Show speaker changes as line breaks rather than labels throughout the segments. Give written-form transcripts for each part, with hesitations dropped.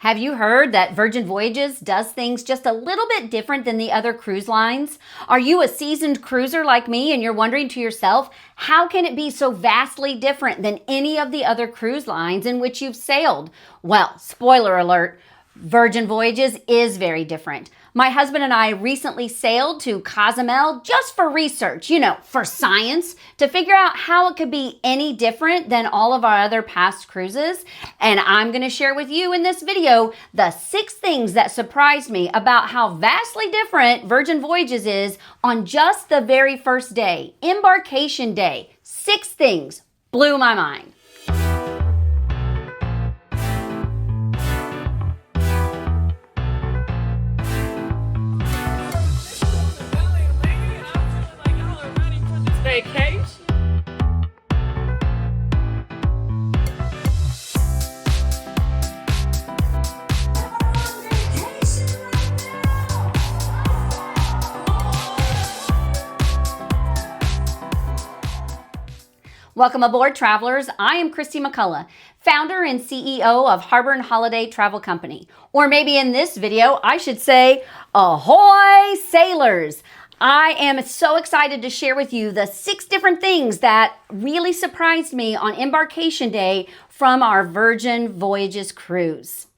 Have you heard that Virgin Voyages does things just a little bit different than the other cruise lines? Are you a seasoned cruiser like me and you're wondering to yourself, how can it be so vastly different than any of the other cruise lines in which you've sailed? Well, spoiler alert, Virgin Voyages is very different. My husband and I recently sailed to Cozumel just for research, for science, to figure out how it could be any different than all of our other past cruises. And I'm going to share with you in this video the 6 things that surprised me about how vastly different Virgin Voyages is on just the very first day, embarkation day. 6 things blew my mind.
Vacation.
Welcome aboard, travelers. I am Christy McCullough, founder and CEO of Harbor and Holiday Travel Company. Or maybe in this video, I should say, ahoy, sailors! I am so excited to share with you the 6 different things that really surprised me on embarkation day from our Virgin Voyages cruise.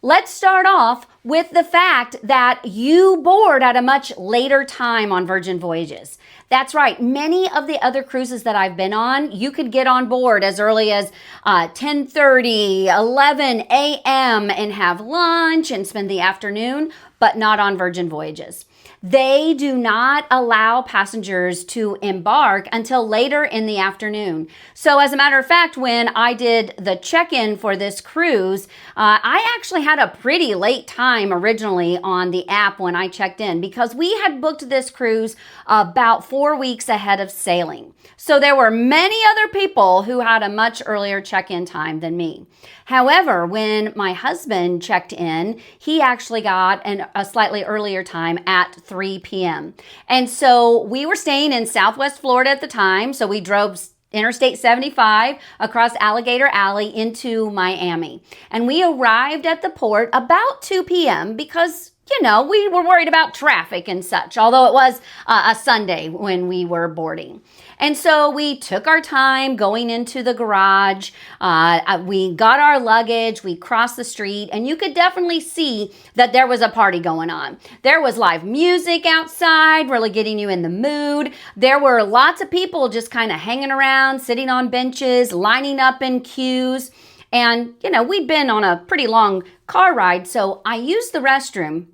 Let's start off with the fact that you board at a much later time on Virgin Voyages. That's right. Many of the other cruises that I've been on, you could get on board as early as 10:30, 11 a.m. and have lunch and spend the afternoon, but not on Virgin Voyages. They do not allow passengers to embark until later in the afternoon. So as a matter of fact, when I did the check-in for this cruise, I actually had a pretty late time originally on the app when I checked in because we had booked this cruise about 4 weeks ahead of sailing. So there were many other people who had a much earlier check-in time than me. However, when my husband checked in, he actually got a slightly earlier time at 3 p.m. And so we were staying in Southwest Florida at the time. So we drove Interstate 75 across Alligator Alley into Miami. And we arrived at the port about 2 p.m. because we were worried about traffic and such, although it was a Sunday when we were boarding. And so we took our time going into the garage. We got our luggage, we crossed the street, and you could definitely see that there was a party going on. There was live music outside, really getting you in the mood. There were lots of people just kind of hanging around, sitting on benches, lining up in queues. And, we'd been on a pretty long car ride, so I used the restroom.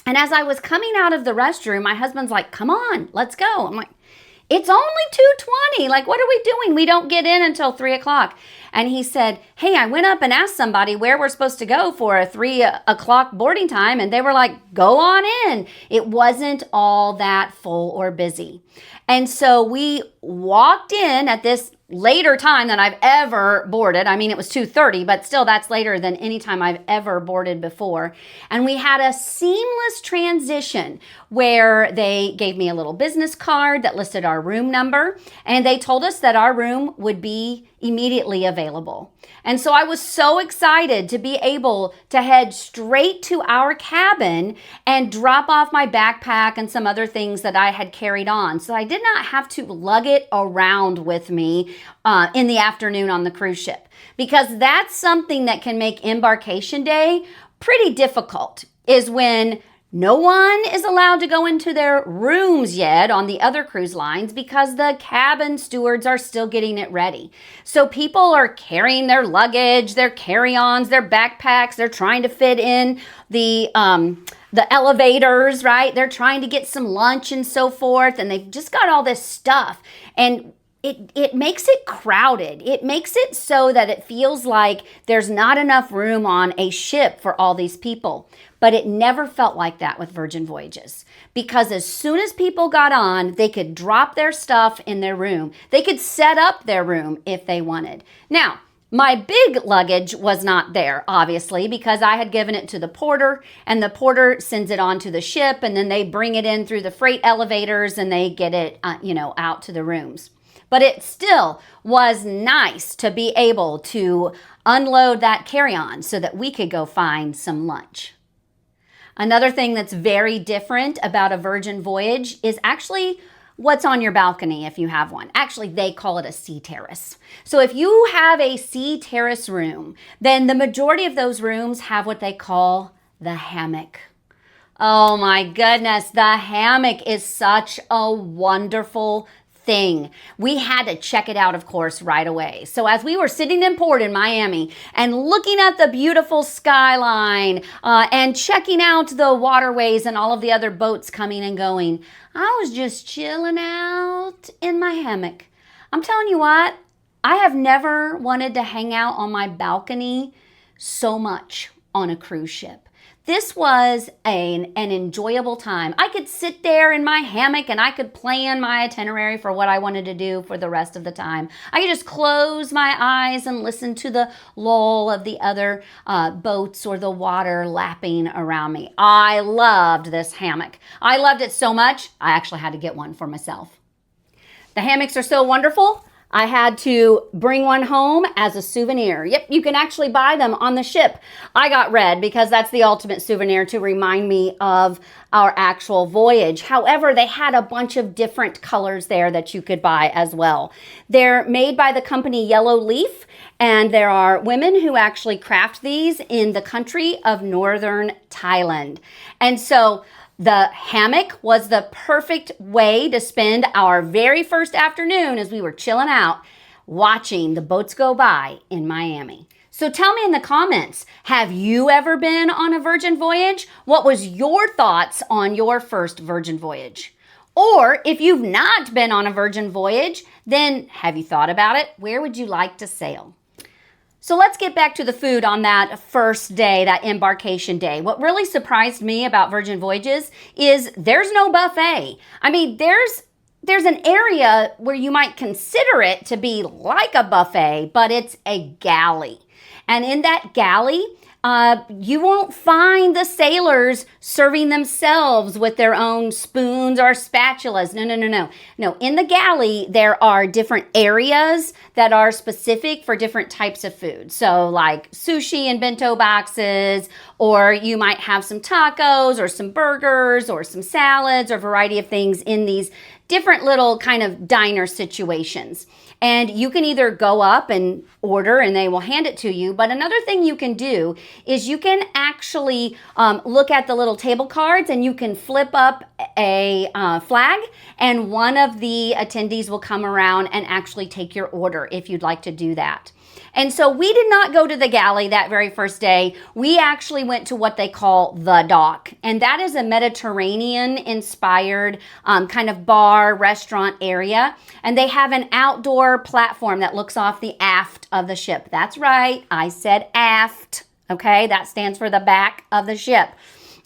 And as I was coming out of the restroom, my husband's like, come on, let's go. I'm like, it's only 2:20. Like, what are we doing? We don't get in until 3 o'clock. And he said, hey, I went up and asked somebody where we're supposed to go for a 3 o'clock boarding time. And they were like, go on in. It wasn't all that full or busy. And so we walked in at this later time than I've ever boarded. I mean, it was 2:30, but still that's later than any time I've ever boarded before. And we had a seamless transition where they gave me a little business card that listed our room number, and they told us that our room would be immediately available. And so I was so excited to be able to head straight to our cabin and drop off my backpack and some other things that I had carried on. So I did not have to lug it around with me in the afternoon on the cruise ship, because that's something that can make embarkation day pretty difficult, is when no one is allowed to go into their rooms yet on the other cruise lines because the cabin stewards are still getting it ready. So people are carrying their luggage, their carry-ons, their backpacks. They're trying to fit in the elevators, right? They're trying to get some lunch and so forth. And they've just got all this stuff. And it makes it crowded. It makes it so that it feels like there's not enough room on a ship for all these people. But it never felt like that with Virgin Voyages, because as soon as people got on, they could drop their stuff in their room. They could set up their room if they wanted. Now, my big luggage was not there, obviously, because I had given it to the porter, and the porter sends it onto the ship, and then they bring it in through the freight elevators and they get it, out to the rooms. but it still was nice to be able to unload that carry-on so that we could go find some lunch. Another thing that's very different about a Virgin Voyage is actually what's on your balcony if you have one. Actually, they call it a sea terrace. So if you have a sea terrace room, then the majority of those rooms have what they call the hammock. Oh my goodness, the hammock is such a wonderful thing. We had to check it out, of course, right away. So as we were sitting in port in Miami and looking at the beautiful skyline and checking out the waterways and all of the other boats coming and going, I was just chilling out in my hammock. I'm telling you what, I have never wanted to hang out on my balcony so much on a cruise ship. This was an enjoyable time. I could sit there in my hammock and I could plan my itinerary for what I wanted to do for the rest of the time. I could just close my eyes and listen to the lull of the other boats or the water lapping around me. I loved this hammock. I loved it so much, I actually had to get one for myself. The hammocks are so wonderful, I had to bring one home as a souvenir. Yep, you can actually buy them on the ship. I got red because that's the ultimate souvenir to remind me of our actual voyage. However, they had a bunch of different colors there that you could buy as well. They're made by the company Yellow Leaf, and there are women who actually craft these in the country of northern Thailand. And so the hammock was the perfect way to spend our very first afternoon as we were chilling out, watching the boats go by in Miami. So tell me in the comments, have you ever been on a Virgin Voyage? What was your thoughts on your first Virgin Voyage? Or if you've not been on a Virgin Voyage, then have you thought about it? Where would you like to sail? So let's get back to the food on that first day, that embarkation day. What really surprised me about Virgin Voyages is there's no buffet. I mean, there's an area where you might consider it to be like a buffet, but it's a galley. And in that galley, you won't find the sailors serving themselves with their own spoons or spatulas. No. In the galley, there are different areas that are specific for different types of food. So like sushi and bento boxes, or you might have some tacos or some burgers or some salads or a variety of things in these different little kind of diner situations. And you can either go up and order and they will hand it to you. But another thing you can do is you can actually look at the little table cards and you can flip up a flag and one of the attendees will come around and actually take your order if you'd like to do that. And so we did not go to the galley that very first day. We actually went to what they call the dock. And that is a Mediterranean-inspired kind of bar, restaurant area. And they have an outdoor platform that looks off the aft of the ship. That's right, I said aft. Okay, that stands for the back of the ship.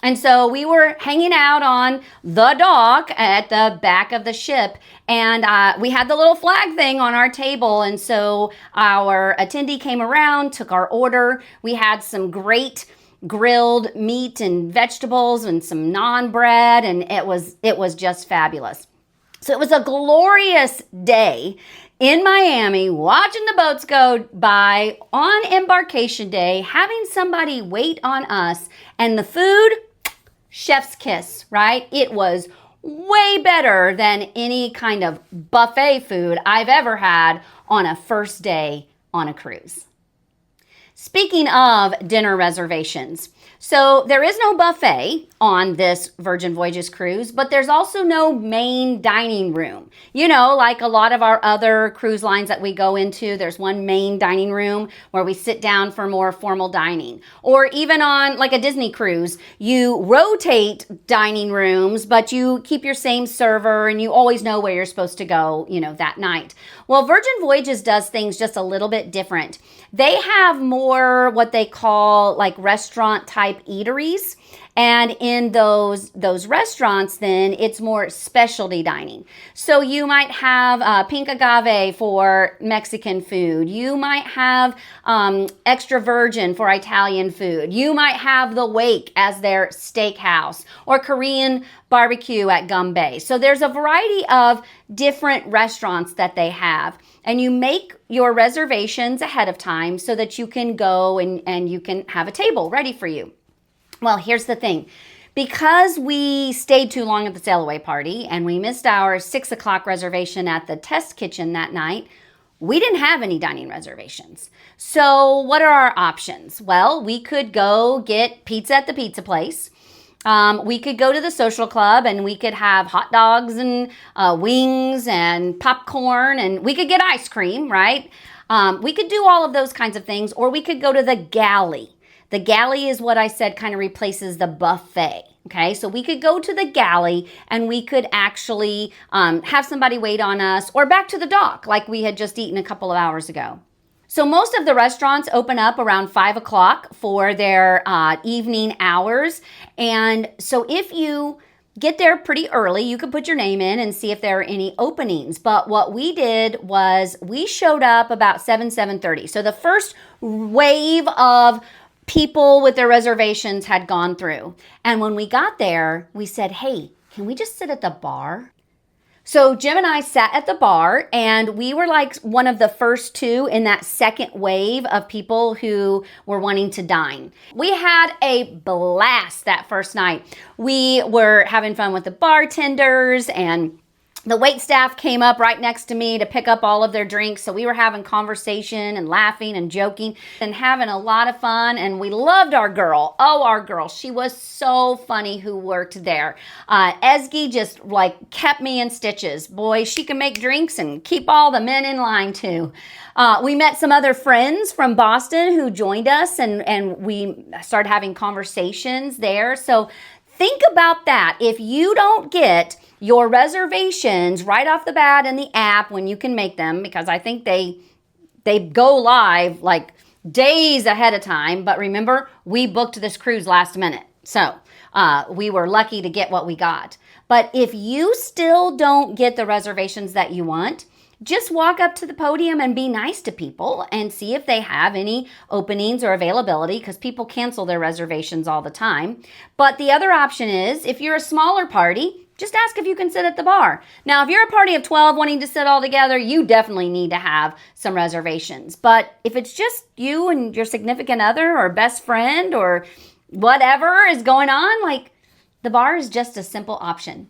And so we were hanging out on the dock at the back of the ship, and we had the little flag thing on our table. And so our attendee came around, took our order. We had some great grilled meat and vegetables and some naan bread, and it was just fabulous. So it was a glorious day in Miami, watching the boats go by on embarkation day, having somebody wait on us, and the food, chef's kiss, right? It was way better than any kind of buffet food I've ever had on a first day on a cruise. Speaking of dinner reservations, so there is no buffet on this Virgin Voyages cruise, but there's also no main dining room. You know, like a lot of our other cruise lines that we go into, there's one main dining room where we sit down for more formal dining. Or even on like a Disney cruise, you rotate dining rooms, but you keep your same server and you always know where you're supposed to go, you know, that night. Well, Virgin Voyages does things just a little bit different. They have more what they call like restaurant type eateries. And in those restaurants, then it's more specialty dining. So you might have pink agave for Mexican food. You might have extra virgin for Italian food. You might have the Wake as their steakhouse, or Korean barbecue at Gumbay. So there's a variety of different restaurants that they have. And you make your reservations ahead of time so that you can go and you can have a table ready for you. Well, here's the thing. Because we stayed too long at the sail away party and we missed our 6 o'clock reservation at the test kitchen that night, we didn't have any dining reservations. So what are our options? Well, we could go get pizza at the pizza place. We could go to the social club and we could have hot dogs and wings and popcorn, and we could get ice cream, right? We could do all of those kinds of things, or we could go to the galley. The galley is what I said kind of replaces the buffet. Okay, so we could go to the galley and we could actually have somebody wait on us, or back to the dock like we had just eaten a couple of hours ago. So most of the restaurants open up around 5 o'clock for their evening hours. And so if you get there pretty early, you can put your name in and see if there are any openings. But what we did was we showed up about 7:30. So the first wave of people with their reservations had gone through. And when we got there, we said, hey, can we just sit at the bar? So Jim and I sat at the bar, and we were like one of the first two in that second wave of people who were wanting to dine. We had a blast that first night. We were having fun with the bartenders, and the wait staff came up right next to me to pick up all of their drinks. So we were having conversation and laughing and joking and having a lot of fun. And we loved our girl. Oh, our girl. She was so funny who worked there. Esgy just like kept me in stitches. Boy, she can make drinks and keep all the men in line too. We met some other friends from Boston who joined us, and we started having conversations there. So think about that. If you don't get your reservations right off the bat in the app when you can make them, because I think they go live like days ahead of time. But remember, we booked this cruise last minute. So we were lucky to get what we got. But if you still don't get the reservations that you want, just walk up to the podium and be nice to people and see if they have any openings or availability, because people cancel their reservations all the time. But the other option is, if you're a smaller party, just ask if you can sit at the bar. Now, if you're a party of 12 wanting to sit all together, you definitely need to have some reservations. But if it's just you and your significant other or best friend or whatever is going on, like, the bar is just a simple option.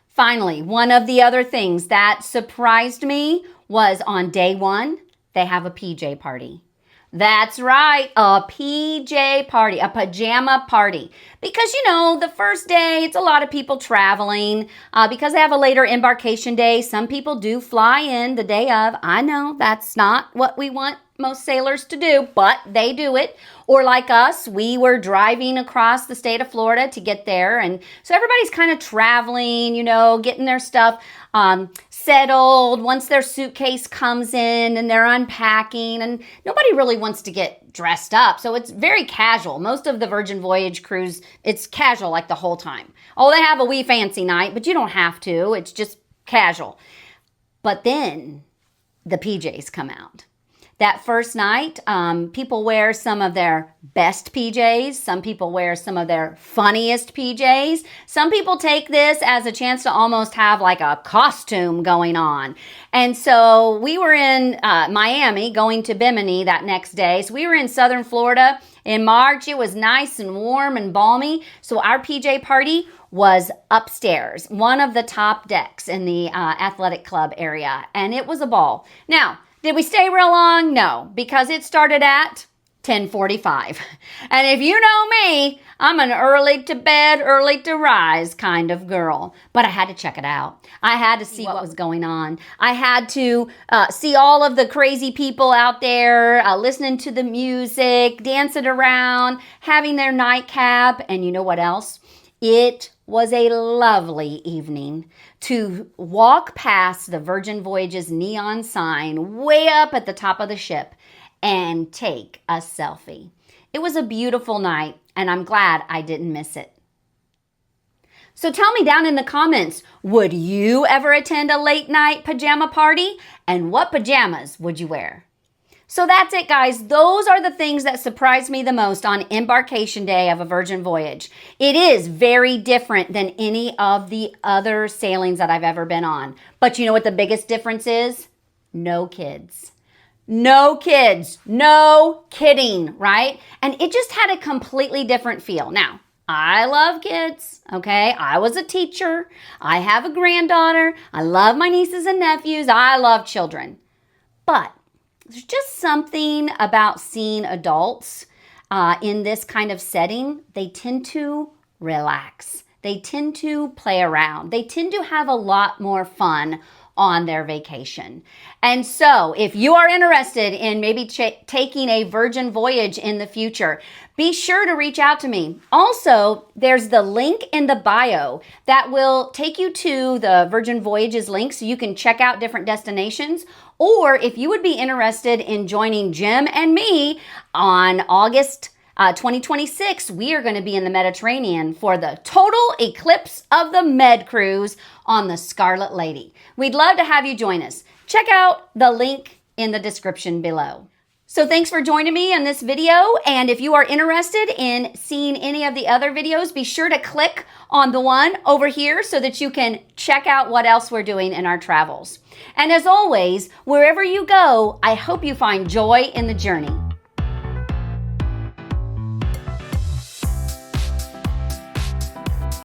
Finally, one of the other things that surprised me was on day one, they have a PJ party. That's right, a PJ party, a pajama party. Because, you know, the first day, it's a lot of people traveling. Because they have a later embarkation day, some people do fly in the day of. I know that's not what we want most sailors to do, but they do it. Or like us, we were driving across the state of Florida to get there. And so everybody's kind of traveling, you know, getting their stuff settled once their suitcase comes in and they're unpacking, and nobody really wants to get dressed up. So it's very casual. Most of the Virgin Voyage cruise, it's casual like the whole time. Oh, they have a wee fancy night, but you don't have to. It's just casual. But then the PJs come out. That first night, people wear some of their best PJs. Some people wear some of their funniest PJs. Some people take this as a chance to almost have like a costume going on. And so we were in Miami going to Bimini that next day. So we were in southern Florida in March. It was nice and warm and balmy. So our PJ party was upstairs, one of the top decks in the athletic club area. And it was a ball. Now, did we stay real long? No, because it started at 10:45. And if you know me, I'm an early to bed, early to rise kind of girl. But I had to check it out. I had to see what was going on. I had to see all of the crazy people out there listening to the music, dancing around, having their nightcap. And you know what else? It was a lovely evening to walk past the Virgin Voyages neon sign way up at the top of the ship and take a selfie. It was a beautiful night, and I'm glad I didn't miss it. So tell me down in the comments, would you ever attend a late night pajama party? And what pajamas would you wear? So that's it, guys. Those are the things that surprised me the most on embarkation day of a Virgin Voyage. It is very different than any of the other sailings that I've ever been on. But you know what the biggest difference is? No kids. No kids. No kidding, right? And it just had a completely different feel. Now, I love kids, okay? I was a teacher. I have a granddaughter. I love my nieces and nephews. I love children. But there's just something about seeing adults in this kind of setting. They tend to relax. They tend to play around. They tend to have a lot more fun on their vacation. And so if you are interested in maybe taking a Virgin Voyage in the future, be sure to reach out to me. Also, there's the link in the bio that will take you to the Virgin Voyages link so you can check out different destinations. Or if you would be interested in joining Jim and me on August 2026, we are going to be in the Mediterranean for the total eclipse of the Med cruise on the Scarlet Lady. We'd love to have you join us. Check out the link in the description below. So thanks for joining me in this video. And if you are interested in seeing any of the other videos, be sure to click on the one over here so that you can check out what else we're doing in our travels. And as always, wherever you go, I hope you find joy in the journey.